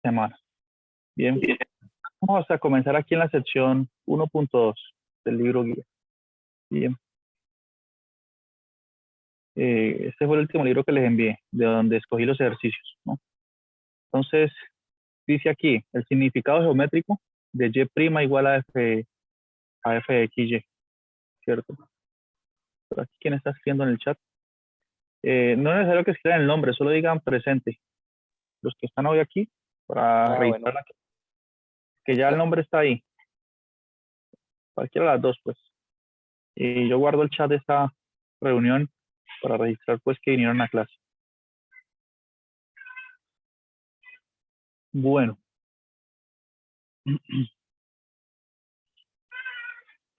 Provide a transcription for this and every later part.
semana. Bien, vamos a comenzar aquí en la sección 1.2 del libro guía. Bien. Este fue el último libro que les envié, de donde escogí los ejercicios, ¿no? Entonces, dice aquí, el significado geométrico de y' igual a f de xy, ¿cierto? Por aquí, ¿quién está escribiendo en el chat? No es necesario que escriban el nombre, solo digan presente. Los que están hoy aquí, para registrar Bueno. que ya el nombre está ahí. Cualquiera de las dos, pues. Y yo guardo el chat de esta reunión para registrar, pues, que vinieron a clase. Bueno.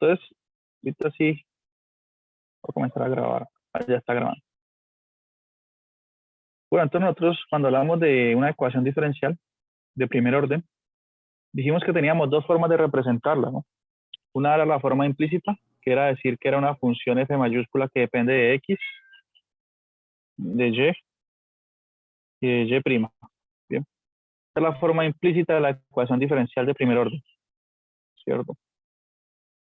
Entonces, ahorita sí, voy a comenzar a grabar. Ya está grabando. Bueno, entonces nosotros cuando hablamos de una ecuación diferencial de primer orden, dijimos que teníamos dos formas de representarla, ¿no? Una era la forma implícita, que era decir que era una función f mayúscula que depende de x, de y y de y'. Bien. Esta es la forma implícita de la ecuación diferencial de primer orden, ¿cierto?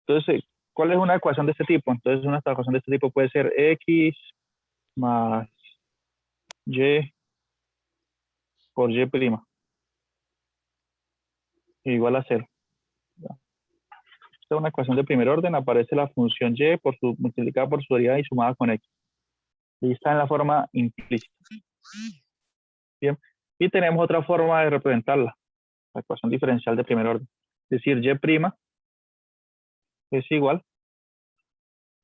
Entonces, ¿cuál es una ecuación de este tipo? Entonces, una ecuación de este tipo puede ser x más y por y' igual a 0. Esta es una ecuación de primer orden, aparece la función y multiplicada por su derivada y sumada con x. Y está en la forma implícita. Bien. Y tenemos otra forma de representarla, la ecuación diferencial de primer orden. Es decir, y' es igual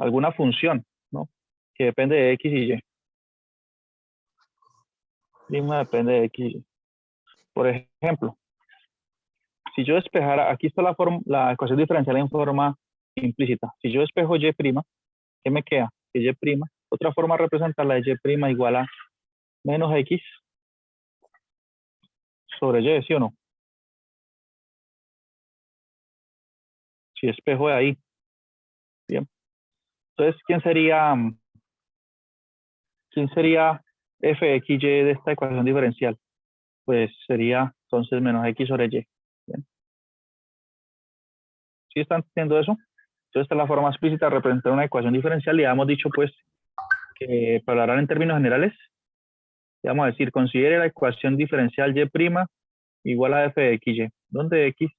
a alguna función, ¿no? Que depende de x y y. Prima depende de x y y. Por ejemplo, si yo despejara, aquí está la ecuación diferencial en forma implícita. Si yo despejo y', ¿qué me queda? Que y', otra forma de representarla es y' igual a menos x sobre y, ¿sí o no? Si despejo de ahí. Bien. Entonces, ¿quién sería f de x, y de esta ecuación diferencial? Pues sería entonces menos x sobre y. Bien. ¿Sí están entendiendo eso? Entonces, esta es la forma explícita de representar una ecuación diferencial y ya hemos dicho, pues, que para hablar en términos generales, vamos a decir, considere la ecuación diferencial y' igual a f de x, y, donde x,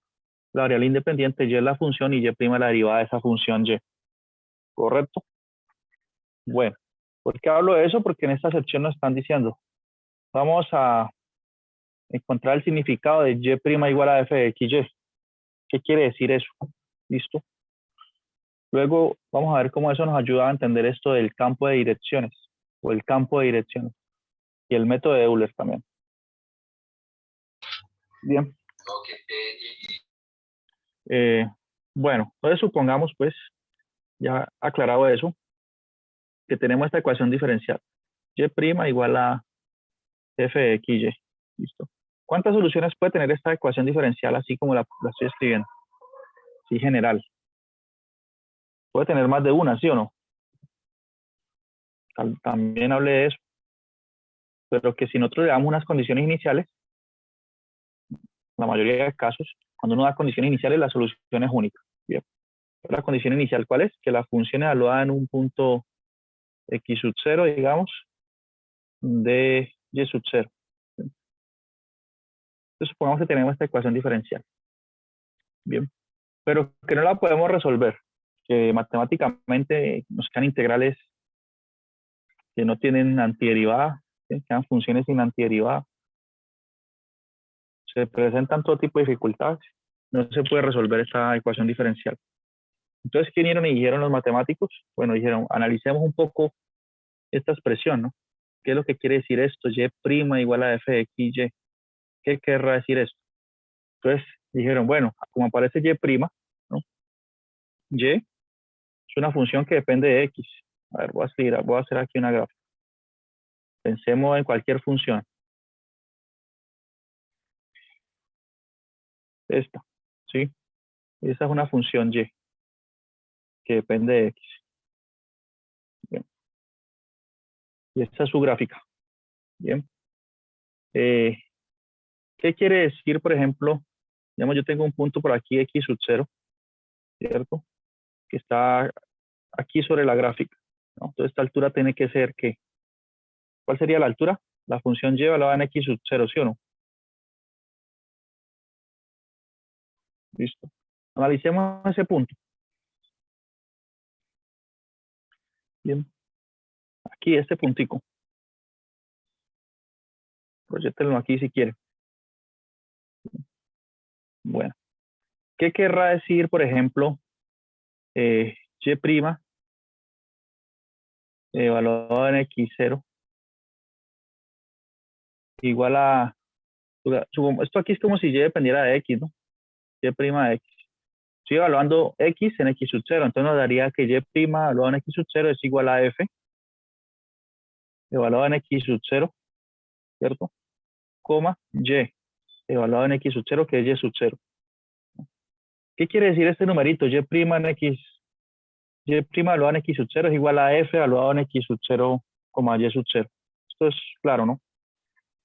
la variable independiente, y es la función y y' la derivada de esa función y. ¿Correcto? Bueno, ¿por qué hablo de eso? Porque en esta sección nos están diciendo, vamos a encontrar el significado de y' igual a f de x, y. ¿Qué quiere decir eso? ¿Listo? Luego vamos a ver cómo eso nos ayuda a entender esto del campo de direcciones, o el campo de direcciones, y el método de Euler también. Bien. Bueno, entonces supongamos, pues, ya aclarado eso, que tenemos esta ecuación diferencial. Y' igual a f de x, y. ¿Listo? ¿Cuántas soluciones puede tener esta ecuación diferencial así como la estoy escribiendo? Sí, general. Puede tener más de una, ¿sí o no? También hablé de eso. Pero que si nosotros le damos unas condiciones iniciales, la mayoría de casos, cuando uno da condiciones iniciales, la solución es única. Bien. La condición inicial, ¿cuál es? Que la función es evaluada en un punto x sub 0, digamos, de y sub 0. Entonces, supongamos que tenemos esta ecuación diferencial. Bien. Pero que no la podemos resolver. Que matemáticamente nos quedan integrales que no tienen antiderivada, que quedan funciones sin antiderivada. Se presentan todo tipo de dificultades. No se puede resolver esta ecuación diferencial. Entonces, ¿qué vinieron y dijeron los matemáticos? Bueno, dijeron, analicemos un poco esta expresión, ¿no? ¿Qué es lo que quiere decir esto? Y' igual a f de x, y. ¿Qué querrá decir esto? Entonces, dijeron, bueno, como aparece y', ¿no? Y es una función que depende de x. A ver, voy a hacer aquí una gráfica. Pensemos en cualquier función. Esta, ¿sí? Esa es una función y que depende de x. Bien. Y esta es su gráfica. Bien. ¿Qué quiere decir, por ejemplo? Digamos, yo tengo un punto por aquí, x sub 0, ¿cierto? Que está aquí sobre la gráfica, ¿no? Entonces, esta altura tiene que ser, ¿qué? ¿Cuál sería la altura? La función y evaluada en x sub 0, ¿sí o no? Listo. Analicemos ese punto. Bien. Aquí, este puntico. Proyectenlo aquí si quiere. Bueno. ¿Qué querrá decir, por ejemplo, y' evaluado en x0 igual a... Esto aquí es como si y dependiera de x, ¿no? Y' de x. Estoy evaluando x en x sub 0, entonces nos daría que y' evaluado en x sub 0 es igual a f evaluado en x sub 0, ¿cierto? Coma y evaluado en x sub 0, que es y sub 0. ¿Qué quiere decir este numerito? Y' en x, y' evaluado en x sub 0 es igual a f evaluado en x sub 0, y sub 0. Esto es claro, ¿no?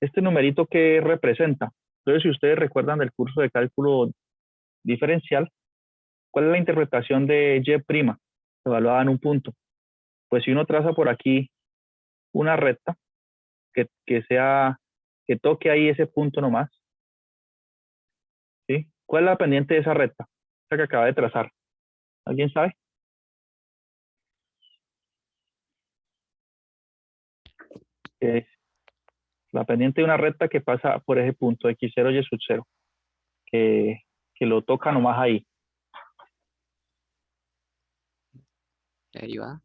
Este numerito, ¿qué representa? Entonces, si ustedes recuerdan del curso de cálculo diferencial, ¿cuál es la interpretación de y' evaluada en un punto? Pues si uno traza por aquí una recta que toque ahí ese punto nomás, ¿sí? ¿Cuál es la pendiente de esa recta? Esa que acaba de trazar. ¿Alguien sabe? Es la pendiente de una recta que pasa por ese punto x0 y sub 0, que lo toca nomás ahí. La derivada.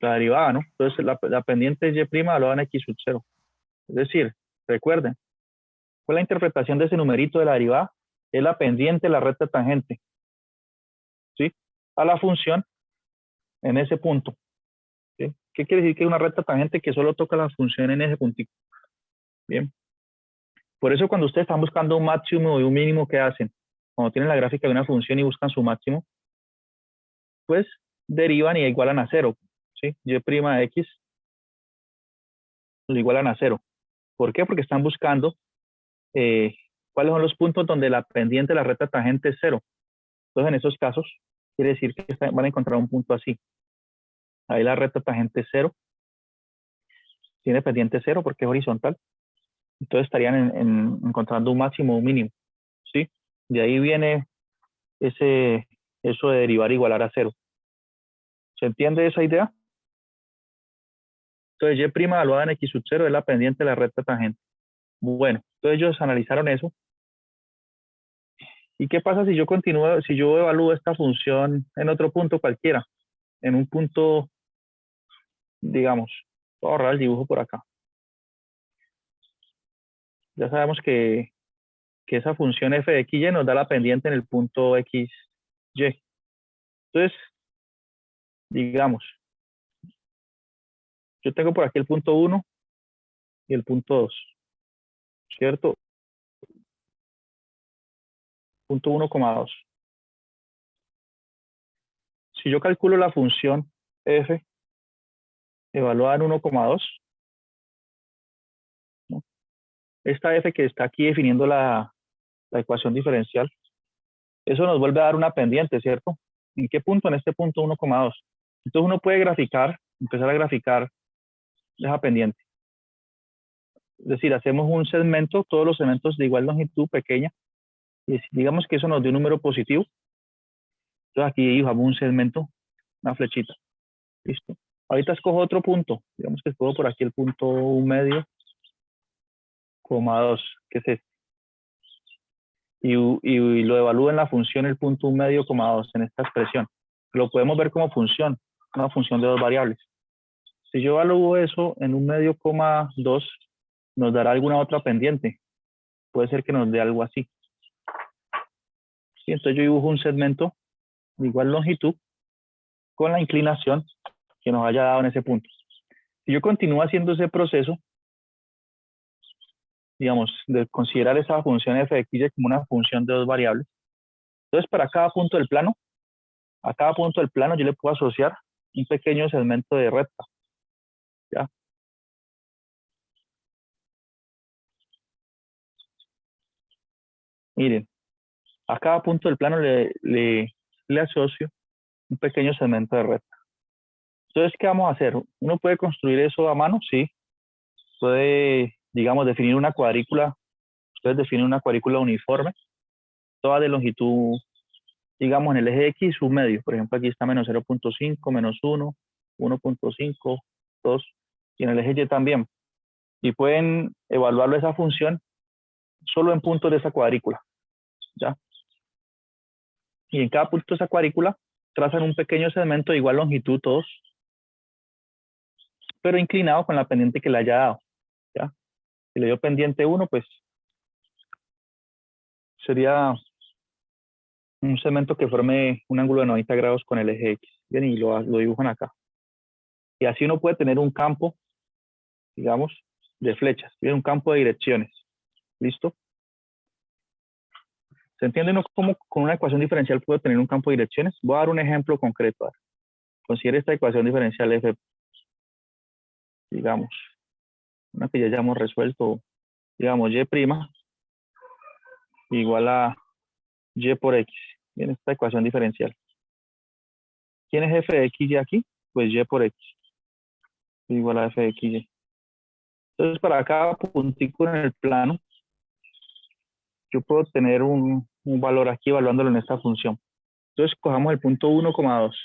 La derivada, ¿no? Entonces la pendiente es y' evaluada en x sub 0. Es decir, recuerden, ¿cuál es la interpretación de ese numerito de la derivada? Es la pendiente de la recta tangente, ¿sí? A la función en ese punto, ¿sí? ¿Qué quiere decir que es una recta tangente que solo toca la función en ese puntito? Bien. Por eso cuando ustedes están buscando un máximo y un mínimo, ¿qué hacen? Cuando tienen la gráfica de una función y buscan su máximo, pues derivan y igualan a 0, ¿sí? Y' de x lo igualan a 0. ¿Por qué? Porque están buscando cuáles son los puntos donde la pendiente de la recta tangente es 0. Entonces, en esos casos, quiere decir que van a encontrar un punto así. Ahí la recta tangente es 0, tiene pendiente 0 porque es horizontal. Entonces estarían encontrando un máximo o un mínimo, ¿sí? De ahí viene eso de derivar e igualar a 0. ¿Se entiende esa idea? Entonces, y' evaluada en x sub 0 es la pendiente de la recta tangente. Bueno, entonces ellos analizaron eso. ¿Y qué pasa si yo continúo, si yo evalúo esta función en otro punto cualquiera? En un punto, digamos, voy a ahorrar el dibujo por acá. Ya sabemos que esa función f de x y nos da la pendiente en el punto x, y. Entonces, digamos, yo tengo por aquí el punto 1 y el punto 2, ¿cierto? Punto 1,2. Si yo calculo la función f evaluada en 1,2, ¿no? Esta f que está aquí definiendo la ecuación diferencial, eso nos vuelve a dar una pendiente, ¿cierto? ¿En qué punto? En este punto 1,2. Entonces uno puede graficar, empezar a graficar esa pendiente. Es decir, hacemos un segmento, todos los segmentos de igual longitud pequeña, y digamos que eso nos dio un número positivo. Entonces aquí dibujamos un segmento, una flechita. Listo. Ahorita escojo otro punto. Digamos que escojo por aquí el punto 1 medio, coma 2, que es este. Y lo evalúo en la función el punto 1 medio, coma 2, en esta expresión. Lo podemos ver como función, una función de dos variables. Si yo evalúo eso en 1 medio, coma 2, nos dará alguna otra pendiente. Puede ser que nos dé algo así. ¿Sí? Entonces yo dibujo un segmento de igual longitud con la inclinación que nos haya dado en ese punto. Si yo continúo haciendo ese proceso, digamos, de considerar esa función f de x como una función de dos variables, entonces para cada punto del plano, a cada punto del plano yo le puedo asociar un pequeño segmento de recta. ¿Ya? Miren, a cada punto del plano le asocio un pequeño segmento de recta. Entonces, ¿qué vamos a hacer? Uno puede construir eso a mano, sí. Puede, digamos, definir una cuadrícula. Ustedes definen una cuadrícula uniforme, toda de longitud, digamos, en el eje X, un medio. Por ejemplo, aquí está menos 0.5, menos 1, 1.5, 2, y en el eje Y también. Y pueden evaluarlo esa función solo en puntos de esa cuadrícula, ¿ya? Y en cada punto de esa cuadrícula trazan un pequeño segmento de igual longitud todos, pero inclinado con la pendiente que le haya dado, ¿ya? Si le dio pendiente 1, pues sería un segmento que forme un ángulo de 90 grados con el eje X. Bien, y lo dibujan acá. Y así uno puede tener un campo, digamos, de flechas, bien, un campo de direcciones. ¿Listo? ¿Se entiende uno cómo con una ecuación diferencial puedo tener un campo de direcciones? Voy a dar un ejemplo concreto. Considere esta ecuación diferencial F, digamos, una que ya hayamos resuelto, digamos, Y' igual a Y por X. Bien, esta ecuación diferencial. ¿Quién es f de x y aquí? Pues Y por X igual a f de x y. Entonces, para cada puntico en el plano, yo puedo tener un valor aquí evaluándolo en esta función. Entonces, cojamos el punto 1,2.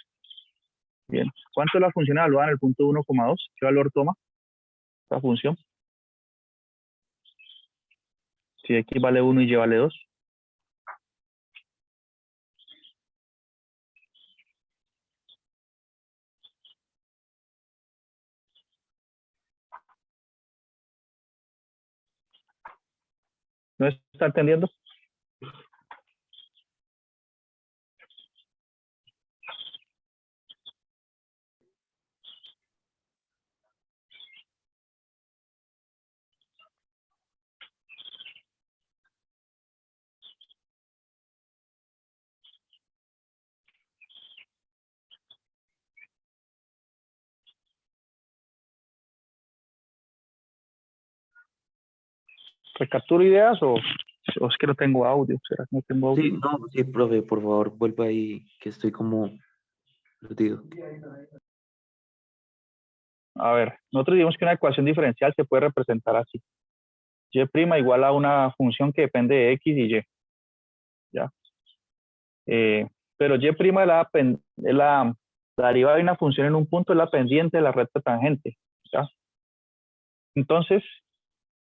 Bien. ¿Cuánto es la función evaluada en el punto 1,2? ¿Qué valor toma esta función? Si x vale 1 y y vale 2. ¿No está entendiendo? ¿Recapturo ideas o es que no tengo audio? ¿Será que no tengo audio? Sí, no, sí, profe, por favor, vuelva ahí, que estoy como perdido. A ver, nosotros digamos que una ecuación diferencial se puede representar así. Y' igual a una función que depende de x y y. ¿Ya? Pero y' es la derivada de una función en un punto, es la pendiente de la recta tangente. ¿Ya? Entonces,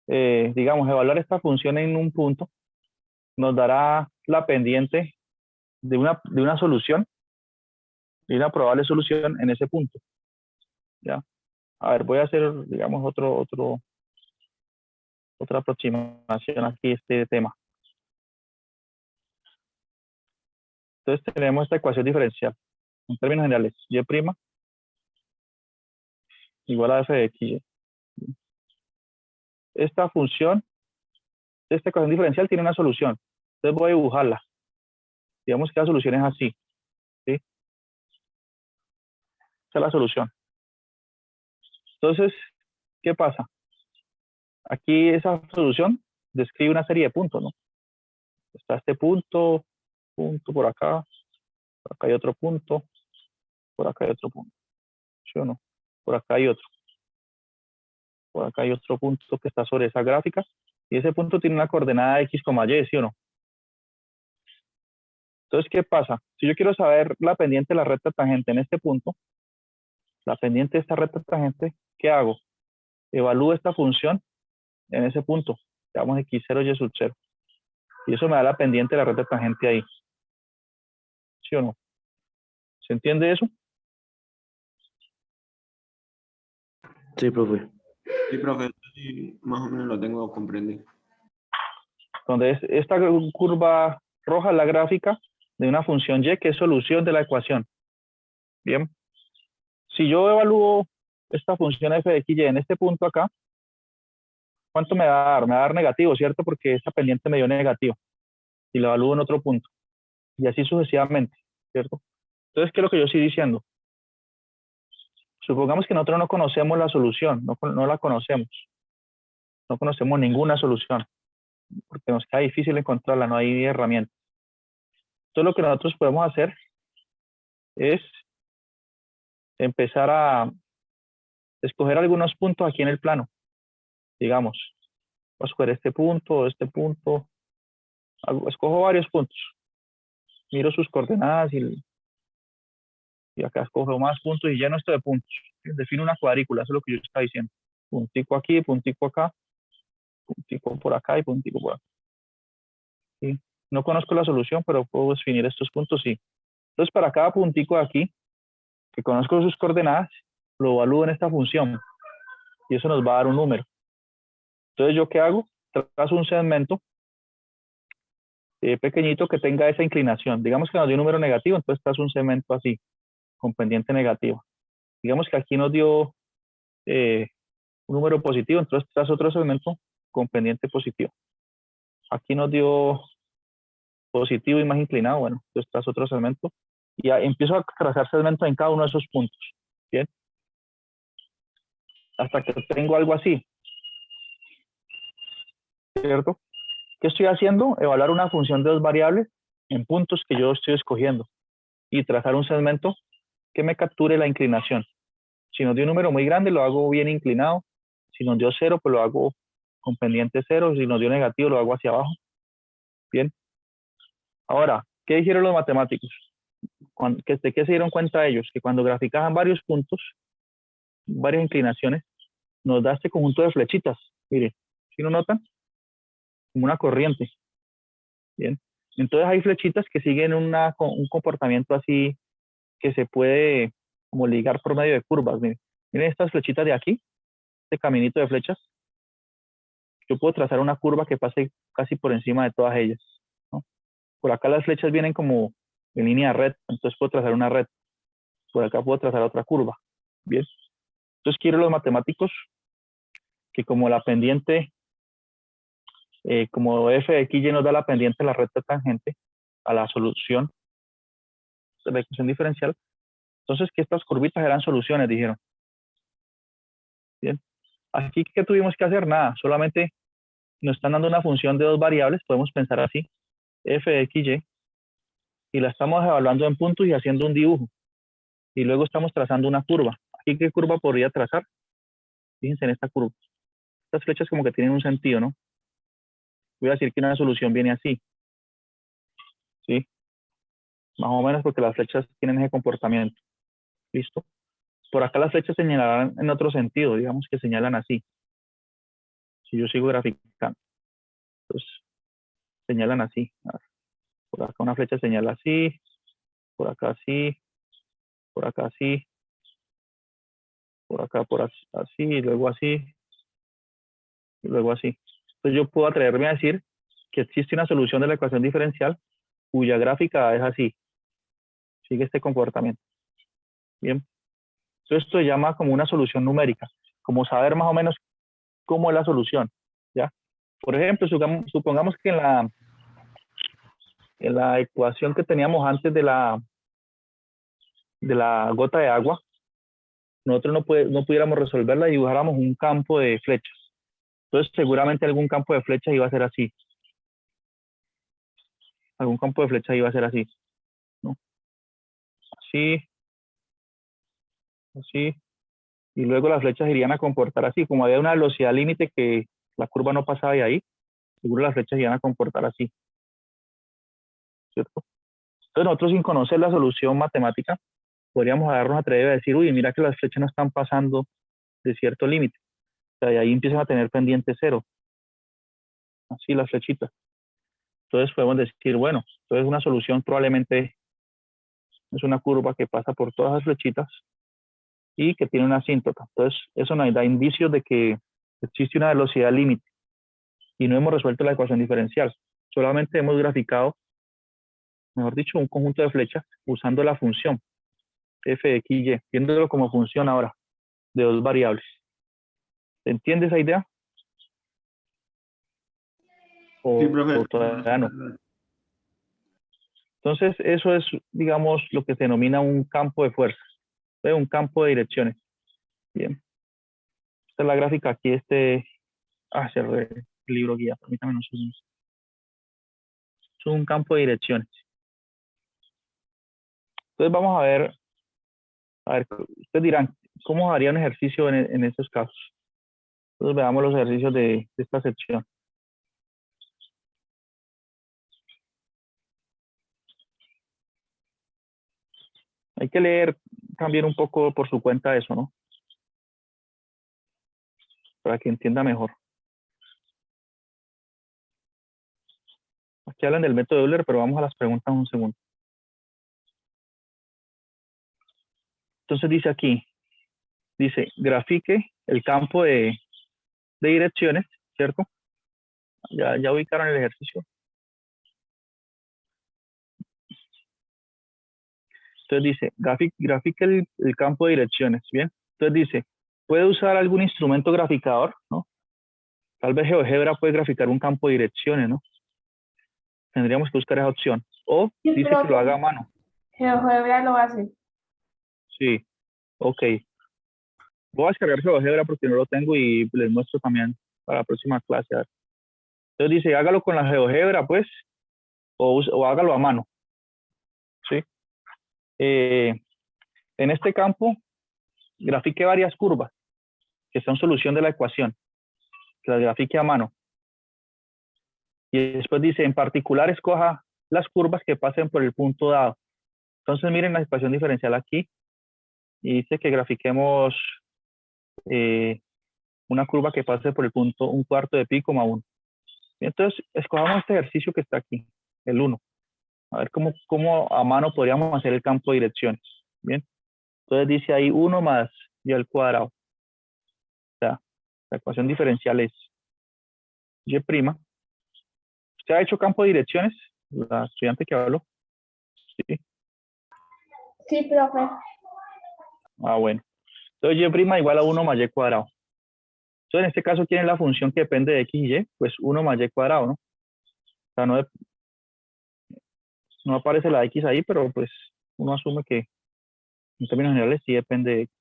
digamos, evaluar esta función en un punto nos dará la pendiente de una solución, de una probable solución en ese punto. ¿Ya? A ver, voy a hacer, digamos, otra aproximación aquí a este tema. Entonces tenemos esta ecuación diferencial. En términos generales, y' igual a f de x. Esta función, esta ecuación diferencial tiene una solución. Entonces voy a dibujarla. Digamos que la solución es así. ¿Sí? Esta es la solución. Entonces, ¿qué pasa? Aquí esa solución describe una serie de puntos, ¿no? Está este punto, punto por acá hay otro punto, por acá hay otro punto. ¿Sí o no? Por acá hay otro. Por acá hay otro punto que está sobre esa gráfica. Y ese punto tiene una coordenada x, y, ¿sí o no? Entonces, ¿qué pasa? Si yo quiero saber la pendiente de la recta tangente en este punto, la pendiente de esta recta tangente, ¿qué hago? Evalúo esta función en ese punto. Llamamos x0 y sub 0. Y eso me da la pendiente de la recta tangente ahí. ¿Sí o no? ¿Se entiende eso? Sí, profe. Sí, profe, sí, más o menos lo tengo comprendido. Donde esta curva roja es la gráfica de una función y que es solución de la ecuación. Bien. Si yo evalúo esta función f de x y en este punto acá, ¿cuánto me va a dar? Me va a dar negativo, ¿cierto? Porque esta pendiente me dio negativo. Y lo evalúo en otro punto. Y así sucesivamente, ¿cierto? Entonces, ¿qué es lo que yo estoy diciendo? Supongamos que nosotros no conocemos la solución, no la conocemos. No conocemos ninguna solución. porque nos queda difícil encontrarla, no hay herramientas. Entonces lo que nosotros podemos hacer es empezar a escoger algunos puntos aquí en el plano. Digamos, voy a escoger este punto, escojo varios puntos. Miro sus coordenadas y acá escojo más puntos y lleno esto de puntos. Defino una cuadrícula, eso es lo que yo estaba diciendo. Puntico aquí, puntico acá, puntico por acá y puntico por acá. ¿Sí? No conozco la solución, pero puedo definir estos puntos, sí. Entonces, para cada puntico de aquí, que conozco sus coordenadas, lo evalúo en esta función. Y eso nos va a dar un número. Entonces, ¿yo qué hago? Trazo un segmento pequeñito que tenga esa inclinación. Digamos que nos dio un número negativo, entonces trazo un segmento así, con pendiente negativa. Digamos que aquí nos dio un número positivo, entonces trazo otro segmento con pendiente positivo. Aquí nos dio positivo y más inclinado, bueno, entonces trazo otro segmento y empiezo a trazar segmentos en cada uno de esos puntos. Bien. Hasta que tengo algo así. ¿Cierto? ¿Qué estoy haciendo? Evaluar una función de dos variables en puntos que yo estoy escogiendo y trazar un segmento que me capture la inclinación. Si nos dio un número muy grande, lo hago bien inclinado. Si nos dio 0, pues lo hago con pendiente 0. Si nos dio negativo, lo hago hacia abajo. Bien. Ahora, ¿qué dijeron los matemáticos? ¿De qué se dieron cuenta ellos? Que cuando graficaban varios puntos, varias inclinaciones, nos da este conjunto de flechitas. Mire, ¿sí lo notan? Como una corriente. Bien. Entonces hay flechitas que siguen un comportamiento así que se puede como ligar por medio de curvas. Miren, miren estas flechitas de aquí, este caminito de flechas. Yo puedo trazar una curva que pase casi por encima de todas ellas, ¿no? Por acá las flechas vienen como en línea recta, entonces puedo trazar una recta. Por acá puedo trazar otra curva. Bien. Entonces quiero los matemáticos que como la pendiente, como f de x y nos da la pendiente de la recta tangente a la solución de la ecuación diferencial, entonces que estas curvitas eran soluciones, dijeron. Bien. Aquí, ¿qué tuvimos que hacer? Nada, solamente nos están dando una función de dos variables, podemos pensar así, f de x, y la estamos evaluando en puntos y haciendo un dibujo. Y luego estamos trazando una curva. ¿Aquí qué curva podría trazar? Fíjense en esta curva. Estas flechas como que tienen un sentido, ¿no? Voy a decir que una solución viene así. ¿Sí? Más o menos porque las flechas tienen ese comportamiento. ¿Listo? Por acá las flechas señalarán en otro sentido, digamos que señalan así. Si yo sigo graficando. Entonces, señalan así. Por acá una flecha señala así, por acá así, por acá así, por acá por así, y luego así, y luego así. Entonces yo puedo atreverme a decir que existe una solución de la ecuación diferencial cuya gráfica es así. Sigue este comportamiento. Bien. Entonces esto se llama como una solución numérica, como saber más o menos cómo es la solución. ¿Ya? Por ejemplo, supongamos que en la ecuación que teníamos antes de la gota de agua, nosotros no pudiéramos resolverla y dibujáramos un campo de flechas. Entonces, seguramente algún campo de flechas iba a ser así. Algún campo de flechas iba a ser así, ¿no? Así, así. Y luego las flechas irían a comportar así. Como había una velocidad límite que la curva no pasaba de ahí, seguro las flechas iban a comportar así. ¿Cierto? Entonces, nosotros sin conocer la solución matemática, podríamos darnos a atrever a decir, uy, mira que las flechas no están pasando de cierto límite. O sea, y ahí empiezan a tener pendiente cero. Así las flechitas. Entonces podemos decir, bueno, entonces una solución probablemente es una curva que pasa por todas las flechitas y que tiene una asíntota. Entonces eso nos da indicios de que existe una velocidad límite y no hemos resuelto la ecuación diferencial. Solamente hemos graficado, mejor dicho, un conjunto de flechas usando la función f de x, y, viéndolo como función ahora de dos variables. ¿Se entiende esa idea? Sí, profe. O todavía no. Entonces, eso es, digamos, lo que se denomina un campo de fuerzas, un campo de direcciones. Bien. Esta es la gráfica aquí, cerré el libro guía, permítame unos segundos. Es un campo de direcciones. Entonces vamos a ver, ustedes dirán, ¿cómo haría un ejercicio en estos casos? Entonces veamos los ejercicios de esta sección. Hay que leer también un poco por su cuenta eso, ¿no? Para que entienda mejor. Aquí hablan del método de Euler, pero vamos a las preguntas un segundo. Entonces dice aquí, dice, grafique el campo de direcciones, ¿cierto? Ya ubicaron el ejercicio. Entonces dice, grafique el campo de direcciones, ¿bien? Entonces dice, ¿puede usar algún instrumento graficador? ¿No? Tal vez GeoGebra puede graficar un campo de direcciones, ¿no? Tendríamos que buscar esa opción. O Sí, dice que lo profe. haga a mano. GeoGebra lo hace. Sí, ok. Voy a descargar GeoGebra porque no lo tengo y les muestro también para la próxima clase. A ver. Entonces dice, hágalo con la GeoGebra, pues, o hágalo a mano. ¿Sí? En este campo, grafique varias curvas que son solución de la ecuación. Que las grafique a mano. Y después dice, en particular, escoja las curvas que pasen por el punto dado. Entonces, miren la ecuación diferencial aquí. Y dice que grafiquemos una curva que pase por el punto 1/4 de pi, 1. Entonces, escojamos este ejercicio que está aquí, el 1. A ver cómo a mano podríamos hacer el campo de direcciones. Bien. Entonces dice ahí 1 más y al cuadrado. O sea, la ecuación diferencial es y'. ¿Usted ha hecho campo de direcciones? La estudiante que habló. Sí. Sí, profe. Ah, bueno. Entonces y' igual a 1 más y cuadrado. Entonces en este caso, ¿quién es la función que depende de x y y? Pues 1 más y cuadrado, ¿no? O sea, no aparece la x ahí, pero pues uno asume que en términos generales sí depende de x.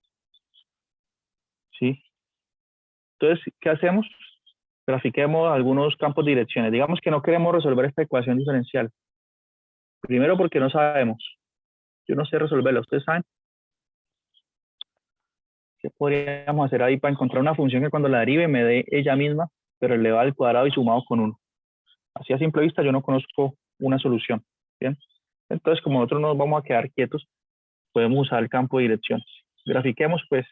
¿Sí? Entonces, ¿qué hacemos? Grafiquemos algunos campos de direcciones. Digamos que no queremos resolver esta ecuación diferencial. Primero porque no sabemos. Yo no sé resolverla. ¿Ustedes saben? ¿Qué podríamos hacer ahí para encontrar una función que cuando la derive me dé ella misma, pero elevada al cuadrado y sumado con 1? Así a simple vista yo no conozco una solución. ¿Bien? Entonces, como nosotros no nos vamos a quedar quietos, podemos usar el campo de direcciones. Grafiquemos, pues,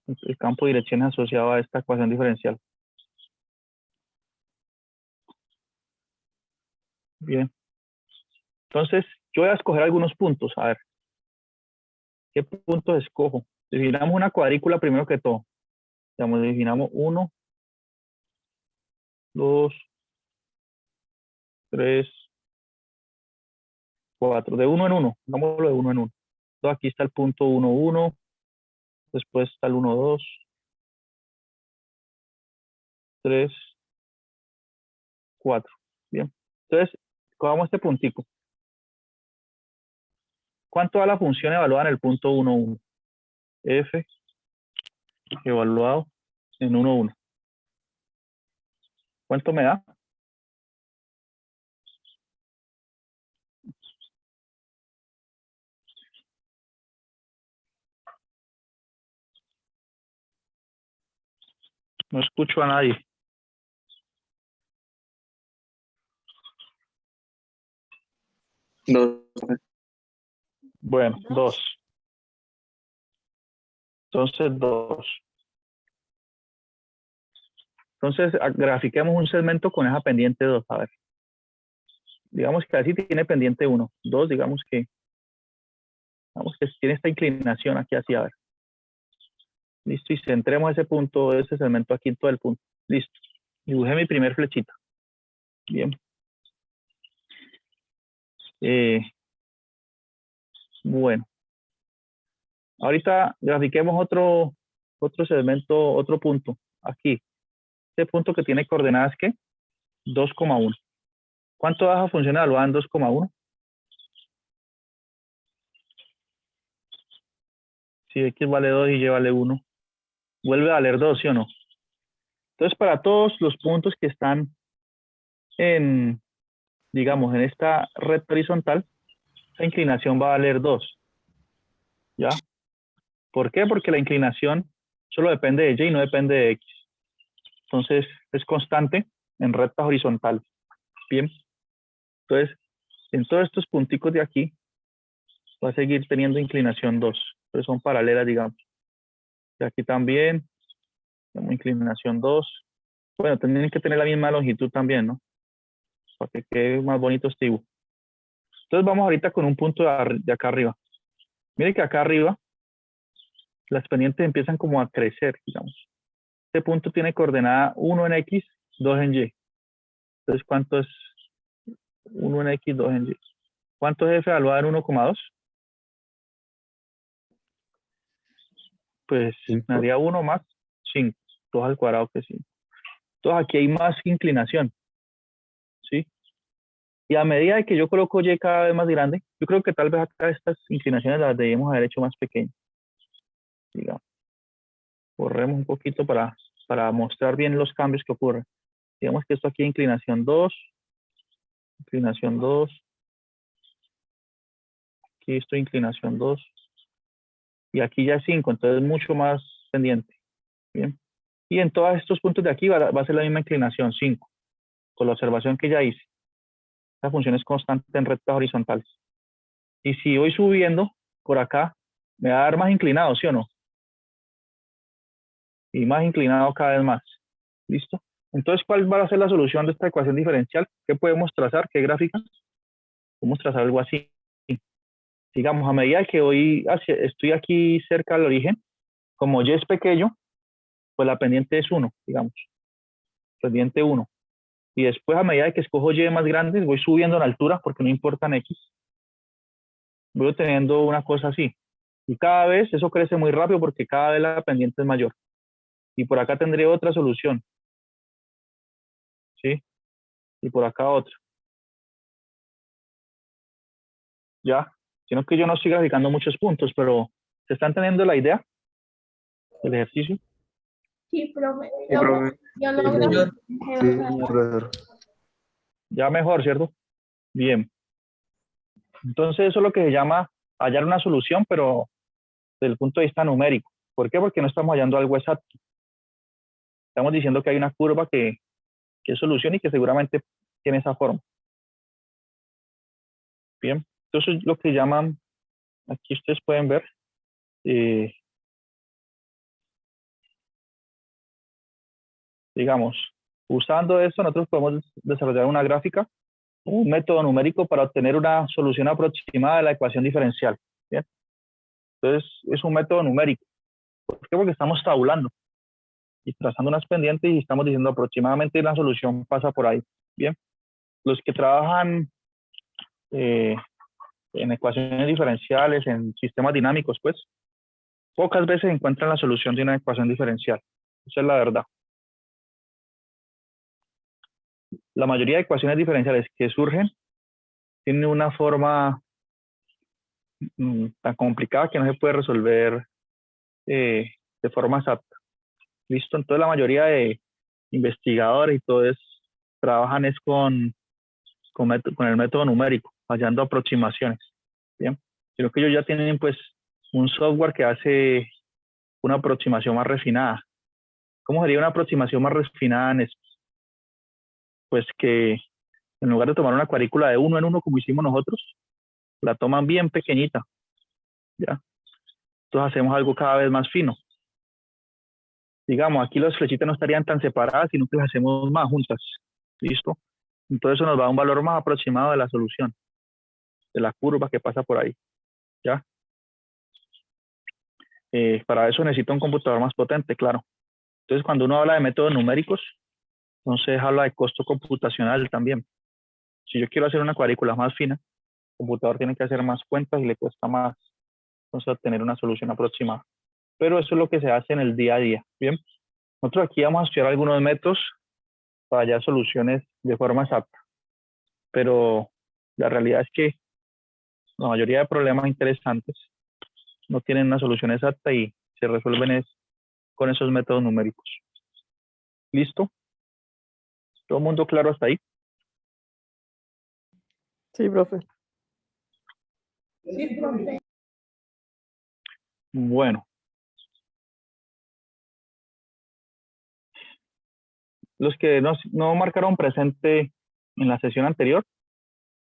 el campo de direcciones asociado a esta ecuación diferencial. Bien. Entonces, yo voy a escoger algunos puntos. A ver, ¿qué puntos escojo? Definamos una cuadrícula primero que todo. Digamos, definamos 1, 2, 3, 4. De 1 en 1. Hagámoslo de 1 en 1. Entonces, aquí está el punto 1, 1. Después está el 1, 2, 3, 4. Bien. Entonces, cogamos este puntico. ¿Cuánto da la función evaluada en el punto 1, 1? F evaluado en 1, 1. ¿Cuánto me da? No escucho a nadie. Bueno, 2. Entonces, 2. Entonces, grafiquemos un segmento con esa pendiente 2. A ver. Digamos que así tiene pendiente 1. 2, digamos que tiene esta inclinación aquí hacia, a ver. Listo, y centremos ese punto, ese segmento aquí en todo el punto. Listo. Dibujé mi primer flechita. Bien. Bueno. Ahorita grafiquemos otro segmento, otro punto. Aquí. Este punto que tiene coordenadas, ¿qué? 2,1. ¿Cuánto da esa función evaluada en 2,1? Si x vale 2 y y vale 1. Vuelve a valer 2, ¿sí o no? Entonces, para todos los puntos que están en digamos, en esta recta horizontal, esa inclinación va a valer 2. ¿Ya? ¿Por qué? Porque la inclinación solo depende de y no depende de x. Entonces, es constante en rectas horizontales. Bien. Entonces, en todos estos punticos de aquí, va a seguir teniendo inclinación 2. Pero son paralelas, digamos. Y aquí también, tenemos inclinación 2. Bueno, tienen que tener la misma longitud también, ¿no? Para que quede más bonito este dibujo. Entonces, vamos ahorita con un punto de acá arriba. Mire que acá arriba, las pendientes empiezan como a crecer, digamos. Este punto tiene coordenada 1 en X, 2 en Y. Entonces, ¿cuánto es 1 en X, 2 en Y? ¿Cuánto es F evaluado en 1,2? Pues me 5. haría 1 más 5. 2 al cuadrado que 5. Entonces, aquí hay más inclinación. ¿Sí? Y a medida de que yo coloco Y cada vez más grande, yo creo que tal vez acá estas inclinaciones las debemos haber hecho más pequeñas. Digamos. Corremos un poquito para mostrar bien los cambios que ocurren. Digamos que esto aquí es inclinación 2, inclinación 2, aquí estoy inclinación 2, y aquí ya es 5, entonces mucho más pendiente. Bien. Y en todos estos puntos de aquí va a ser la misma inclinación, 5, con la observación que ya hice. Esta función es constante en rectas horizontales. Y si voy subiendo por acá, me va a dar más inclinado, ¿sí o no? Y más inclinado cada vez más. ¿Listo? Entonces, ¿cuál va a ser la solución de esta ecuación diferencial? ¿Qué podemos trazar? ¿Qué gráfica? Podemos trazar algo así. Digamos, a medida que estoy aquí cerca del origen, como Y es pequeño, pues la pendiente es 1, digamos. Pendiente 1. Y después, a medida que escojo Y más grandes, voy subiendo en altura porque no importan X. Voy obteniendo una cosa así. Y cada vez eso crece muy rápido porque cada vez la pendiente es mayor. Y por acá tendré otra solución. ¿Sí? Y por acá otra. ¿Ya? Sino que yo no estoy graficando muchos puntos, pero ¿se están teniendo la idea del ejercicio? Sí, profe. Sí, profe. Yo Sí, logro. señor. Sí, señor profesor. Ya mejor, ¿cierto? Bien. Entonces eso es lo que se llama hallar una solución, pero desde el punto de vista numérico. ¿Por qué? Porque no estamos hallando algo exacto. Estamos diciendo que hay una curva que es solución y que seguramente tiene esa forma. Bien. Entonces lo que llaman, aquí ustedes pueden ver, digamos, usando esto nosotros podemos desarrollar una gráfica, un método numérico para obtener una solución aproximada de la ecuación diferencial. ¿Bien? Entonces es un método numérico. ¿Por qué? Porque estamos tabulando y trazando unas pendientes y estamos diciendo aproximadamente la solución pasa por ahí. Bien, los que trabajan en ecuaciones diferenciales, en sistemas dinámicos, pues, pocas veces encuentran la solución de una ecuación diferencial. Esa es la verdad. La mayoría de ecuaciones diferenciales que surgen tienen una forma tan complicada que no se puede resolver de forma exacta. ¿Listo? Entonces la mayoría de investigadores y todo eso trabajan es con el método numérico, hallando aproximaciones. Bien, sino que ellos ya tienen pues un software que hace una aproximación más refinada. ¿Cómo sería una aproximación más refinada en esto? Pues que en lugar de tomar una cuadrícula de 1 en 1 como hicimos nosotros, la toman bien pequeñita. ¿Ya? Entonces hacemos algo cada vez más fino. Digamos, aquí las flechitas no estarían tan separadas, sino que las hacemos más juntas. ¿Listo? Entonces eso nos da un valor más aproximado de la solución, de la curva que pasa por ahí. ¿Ya? Para eso necesita un computador más potente, claro. Entonces, cuando uno habla de métodos numéricos, entonces habla de costo computacional también. Si yo quiero hacer una cuadrícula más fina, el computador tiene que hacer más cuentas y le cuesta más, entonces, obtener una solución aproximada. Pero eso es lo que se hace en el día a día. Bien, nosotros aquí vamos a estudiar algunos métodos para hallar soluciones de forma exacta. Pero la realidad es que la mayoría de problemas interesantes no tienen una solución exacta y se resuelven con esos métodos numéricos. ¿Listo? ¿Todo el mundo claro hasta ahí? Sí, profe. Sí, profe. Bueno, los que no marcaron presente en la sesión anterior,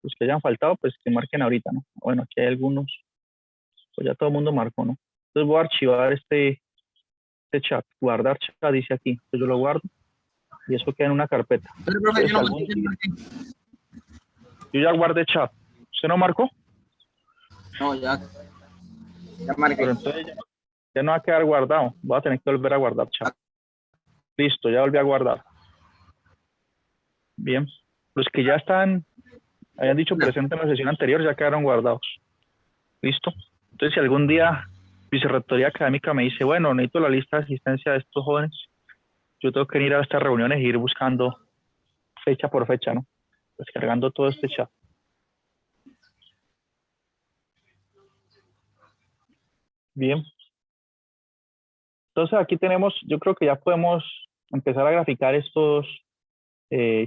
los que hayan faltado, pues que marquen ahorita, ¿no? Bueno, aquí hay algunos, pues ya todo el mundo marcó, ¿no? Entonces voy a archivar este chat, guardar chat, dice aquí. Entonces yo lo guardo y eso queda en una carpeta. Pero, profe, Entonces, algún día- yo ya guardé chat. ¿Usted no marcó? No, ya marqué. Pero entonces ya no va a quedar guardado. Voy a tener que volver a guardar chat. Listo, ya volví a guardar. Bien. Los que ya habían dicho presente en la sesión anterior, ya quedaron guardados. Listo. Entonces, si algún día Vicerrectoría Académica me dice, bueno, necesito la lista de asistencia de estos jóvenes, yo tengo que ir a estas reuniones e ir buscando fecha por fecha, ¿no? Descargando todo este chat. Bien. Entonces aquí tenemos, yo creo que ya podemos empezar a graficar estos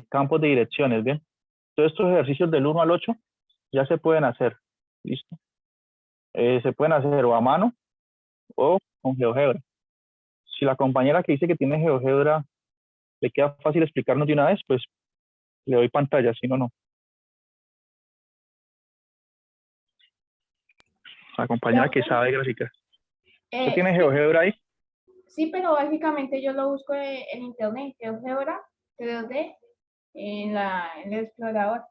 campos de direcciones, ¿bien? Todos estos ejercicios del 1 al 8 ya se pueden hacer, ¿listo? Se pueden hacer o a mano o con GeoGebra. Si la compañera que dice que tiene GeoGebra le queda fácil explicarnos de una vez, pues le doy pantalla, si no, no. La compañera que sabe graficar. ¿Usted tiene GeoGebra ahí? Sí, pero básicamente yo lo busco en internet, GeoGebra 3D, en el explorador.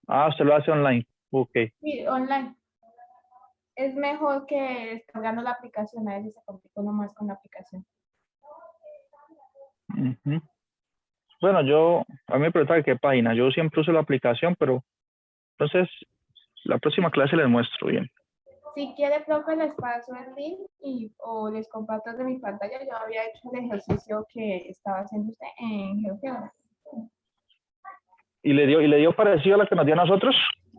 Ah, usted lo hace online. Ok. Sí, online. Es mejor que descargando la aplicación, a veces se complica uno más con la aplicación. Ujú. Bueno, a mí me pregunta qué página. Yo siempre uso la aplicación, pero entonces la próxima clase les muestro bien. Si quiere, profe, les paso el link o les comparto de mi pantalla. Yo había hecho el ejercicio que estaba haciendo usted en GeoGebra. ¿Y le dio parecido a la que nos dio a nosotros?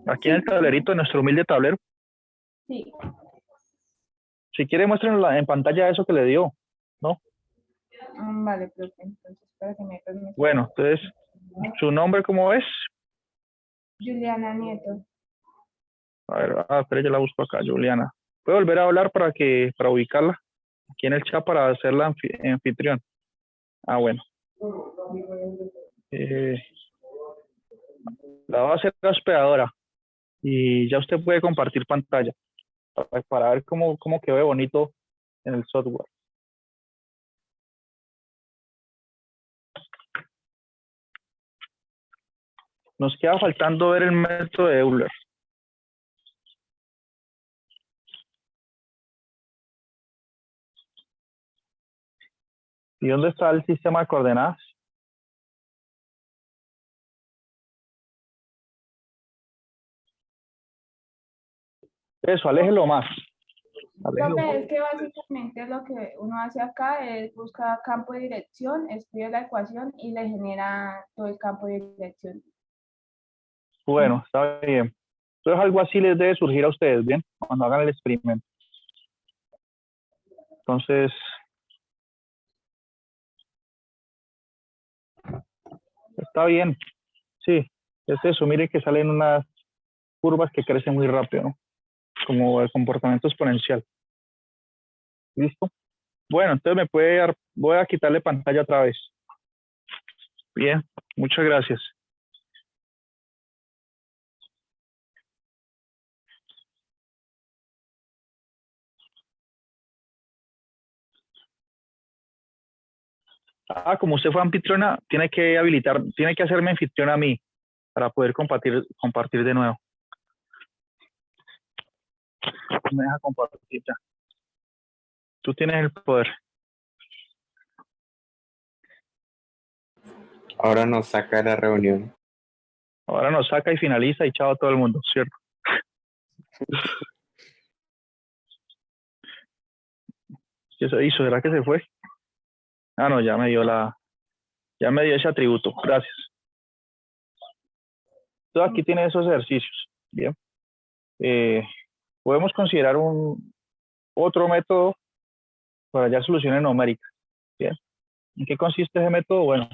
Aquí en Sí. el tablerito, en nuestro humilde tablero. Sí. Si quiere, muéstrenlo en pantalla eso que le dio, ¿no? Vale, profe. Entonces, para que me permita. Bueno, entonces, ¿su nombre cómo es? Juliana Nieto. A ver, espera, yo la busco acá, Juliana. ¿Puede volver a hablar para ubicarla? Aquí en el chat para hacerla anfitrión. Ah, bueno. La va a hacer la hospedadora. Y ya usted puede compartir pantalla para ver cómo quedó de bonito en el software. Nos queda faltando ver el método de Euler. ¿Y dónde está el sistema de coordenadas? Eso, aléjelo más. Aléjelo Profe, más. es que básicamente lo que uno hace acá es buscar campo de dirección, escribe la ecuación y le genera todo el campo de dirección. Bueno, está bien. Entonces algo así les debe surgir a ustedes, ¿bien? Cuando hagan el experimento. Entonces, está bien. Sí, es eso. Miren que salen unas curvas que crecen muy rápido, ¿no? Como el comportamiento exponencial. ¿Listo? Bueno, entonces voy a quitarle pantalla otra vez. Bien, muchas gracias. Ah, como usted fue anfitriona, tiene que hacerme anfitriona a mí para poder compartir de nuevo. Me deja compartir ya. Tú tienes el poder. Ahora nos saca de la reunión. Ahora nos saca y finaliza y chao a todo el mundo, ¿cierto? ¿Qué se hizo? ¿Será que se fue? Ah, no, ya me dio ese atributo. Gracias. Entonces aquí tiene esos ejercicios. Bien. Podemos considerar otro método para hallar soluciones numéricas. Bien. ¿En qué consiste ese método? Bueno,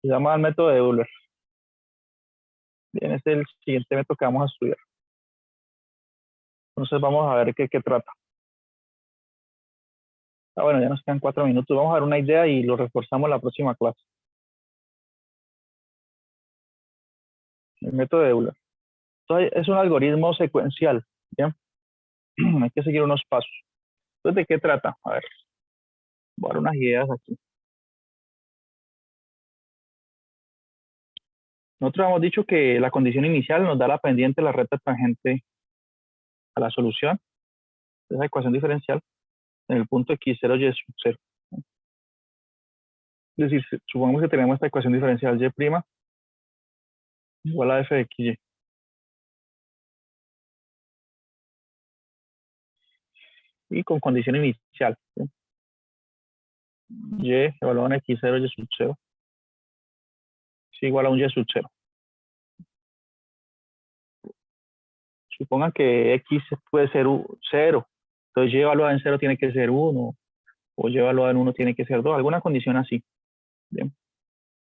se llama el método de Euler. Bien, este es el siguiente método que vamos a estudiar. Entonces vamos a ver qué trata. Bueno, ya nos quedan 4 minutos. Vamos a dar una idea y lo reforzamos en la próxima clase. El método de Euler. Entonces, es un algoritmo secuencial. ¿Bien? Hay que seguir unos pasos. Entonces, ¿de qué trata? A ver, voy a dar unas ideas aquí. Nosotros hemos dicho que la condición inicial nos da la pendiente de la recta tangente a la solución de esa ecuación diferencial en el punto x0, y sub 0. Es decir, supongamos que tenemos esta ecuación diferencial y' igual a f de xy. Y con condición inicial. ¿Sí? Y evaluado en x0, y sub 0 es igual a un y sub 0. Supongan que x puede ser 0. Entonces y evaluado en 0 tiene que ser 1. O y evaluado en 1 tiene que ser 2. Alguna condición así. Bien.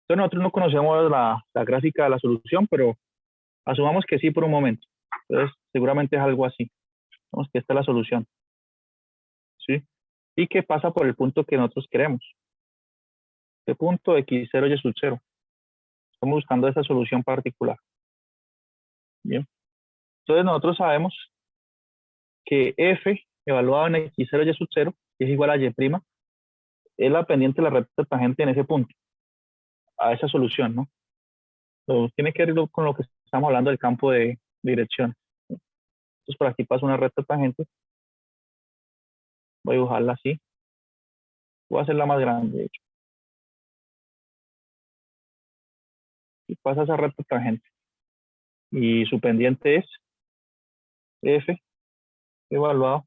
Entonces nosotros no conocemos la gráfica de la solución, pero asumamos que sí por un momento. Entonces seguramente es algo así. Vamos que esta es la solución. ¿Sí? Y que pasa por el punto que nosotros queremos. Este punto x0, y sub 0. Estamos buscando esa solución particular. Bien. Entonces nosotros sabemos que f evaluado en x0, y sub 0 es igual a y', es la pendiente de la recta tangente en ese punto, a esa solución, ¿no? Tiene que ver con lo que estamos hablando del campo de dirección. Entonces por aquí pasa una recta tangente. Voy a dibujarla así. Voy a hacerla más grande, de hecho. Y pasa esa recta tangente. Y su pendiente es f evaluado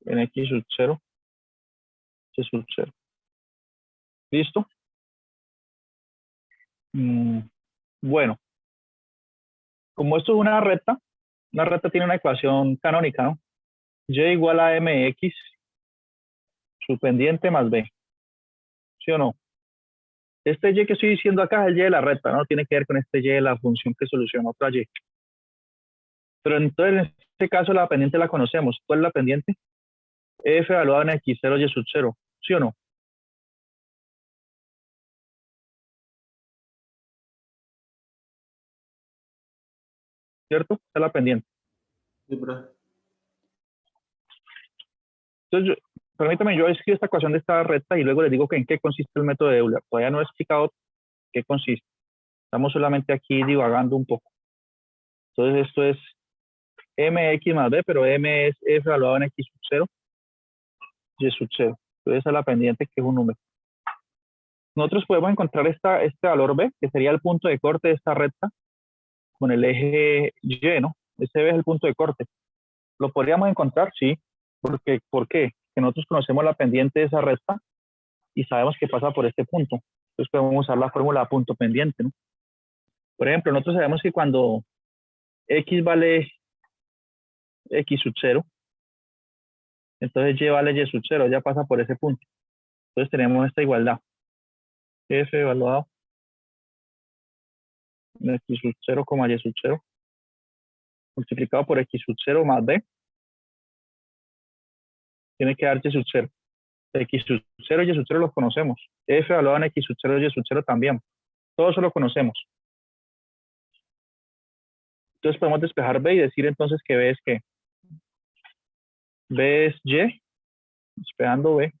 en x sub 0, y sub 0. ¿Listo? Bueno, como esto es una recta tiene una ecuación canónica, ¿no? Y igual a mx, su pendiente más b. ¿Sí o no? Este y que estoy diciendo acá es el y de la recta, ¿no? Tiene que ver con este y de la función que soluciona otra y. Pero entonces, en este caso, la pendiente la conocemos. ¿Cuál es la pendiente? F evaluado en x0, y sub 0. ¿Sí o no? ¿Cierto? Esta es la pendiente. Sí, profe. Entonces, permítame, yo escribo esta ecuación de esta recta y luego les digo que en qué consiste el método de Euler. Todavía no he explicado qué consiste. Estamos solamente aquí divagando un poco. Entonces, esto es mx más b, pero m es f evaluado en x sub 0, y sub 0. Entonces, esa es la pendiente, que es un número. Nosotros podemos encontrar este valor b, que sería el punto de corte de esta recta, con el eje y, ¿no? Ese b es el punto de corte. ¿Lo podríamos encontrar? Sí. Porque, ¿por qué? Que nosotros conocemos la pendiente de esa recta y sabemos que pasa por este punto. Entonces podemos usar la fórmula punto pendiente, ¿no? Por ejemplo, nosotros sabemos que cuando x vale x sub 0, entonces y vale y sub 0, ya pasa por ese punto. Entonces tenemos esta igualdad. F evaluado en x sub 0, y sub 0, multiplicado por x sub 0 más b, tiene que dar y sub 0. X sub 0 y y sub 0 los conocemos. F evaluado en x sub 0 y sub 0 también. Todo eso lo conocemos. Entonces podemos despejar b y decir entonces que b es qué. B es y, despejando b,